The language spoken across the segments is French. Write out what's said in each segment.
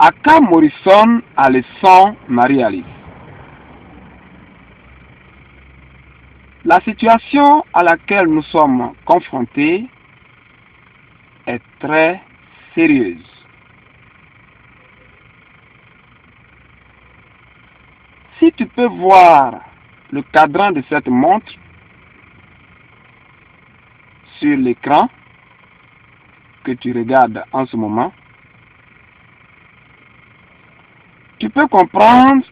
Aka Morrison a le sang Marie-Alice. La situation à laquelle nous sommes confrontés est très sérieuse. Si tu peux voir le cadran de cette montre sur l'écran que tu regardes en ce moment, tu peux comprendre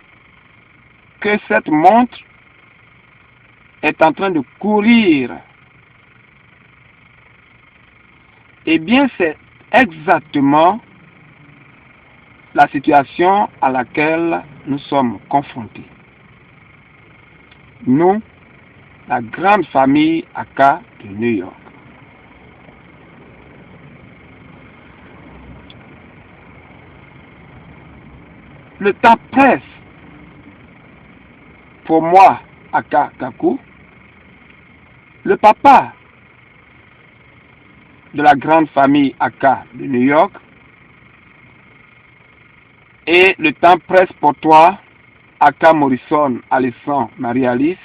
que cette montre est en train de courir. Eh bien, c'est exactement la situation à laquelle nous sommes confrontés. Nous, la grande famille Aka de New York. Le temps presse pour moi, Aka Kaku, le papa de la grande famille Aka de New York, et le temps presse pour toi, Aka Morrison, Alessandre, Marie-Alice,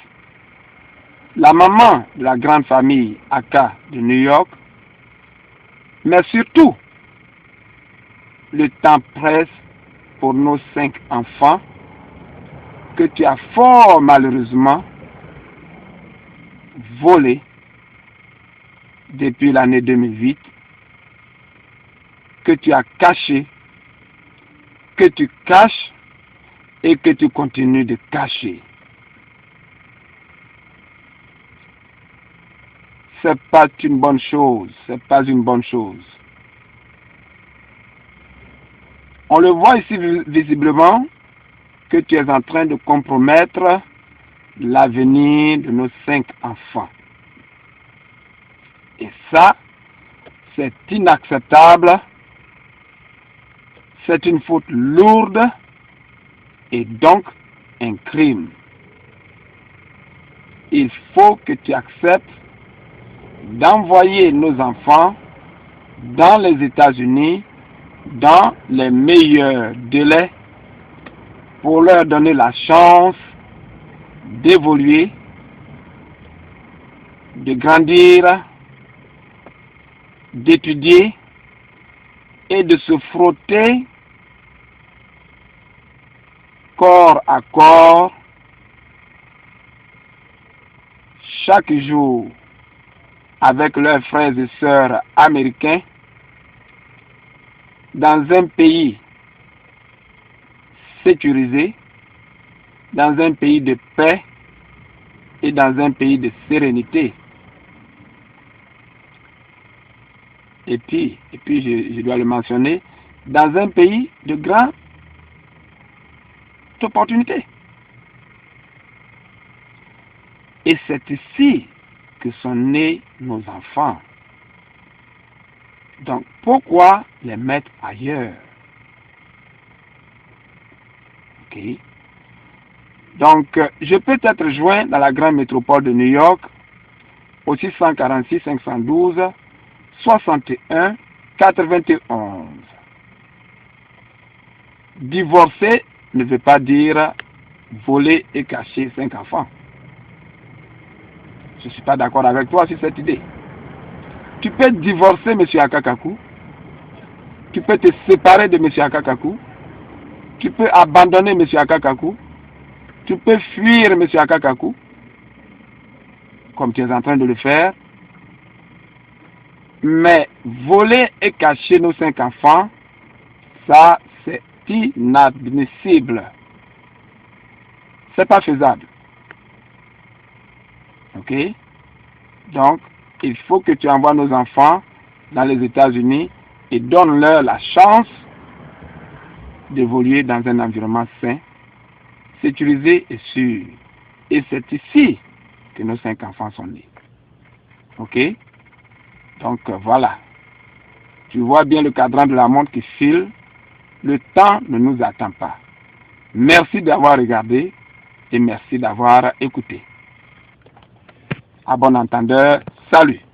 la maman de la grande famille Aka de New York, mais surtout, le temps presse pour nos 5 enfants que tu as fort malheureusement volés depuis l'année 2008, que tu as caché, que tu caches et que tu continues de cacher. C'est pas une bonne chose, c'est pas une bonne chose. On le voit ici visiblement que tu es en train de compromettre l'avenir de nos 5 enfants. Et ça, c'est inacceptable, c'est une faute lourde et donc un crime. Il faut que tu acceptes d'envoyer nos enfants dans les États-Unis dans les meilleurs délais pour leur donner la chance d'évoluer, de grandir, d'étudier et de se frotter corps à corps chaque jour avec leurs frères et sœurs américains dans un pays sécurisé, dans un pays de paix et dans un pays de sérénité. Et puis je dois le mentionner, dans un pays de grande opportunité. Et c'est ici que sont nés nos enfants. Donc, pourquoi les mettre ailleurs? Ok. Donc, je peux être joint dans la grande métropole de New York au 646 512 61 91. Divorcer ne veut pas dire voler et cacher 5 enfants. Je ne suis pas d'accord avec toi sur cette idée. Tu peux divorcer M. Aka Kaku. Tu peux te séparer de M. Aka Kaku. Tu peux abandonner M. Aka Kaku. Tu peux fuir M. Aka Kaku, comme tu es en train de le faire. Mais voler et cacher nos 5 enfants, ça c'est inadmissible. C'est pas faisable. Ok? Donc, il faut que tu envoies nos enfants dans les États-Unis et donne-leur la chance d'évoluer dans un environnement sain, sécurisé et sûr. Et c'est ici que nos 5 enfants sont nés. Ok? Donc voilà. Tu vois bien le cadran de la montre qui file. Le temps ne nous attend pas. Merci d'avoir regardé et merci d'avoir écouté. À bon entendeur, salut.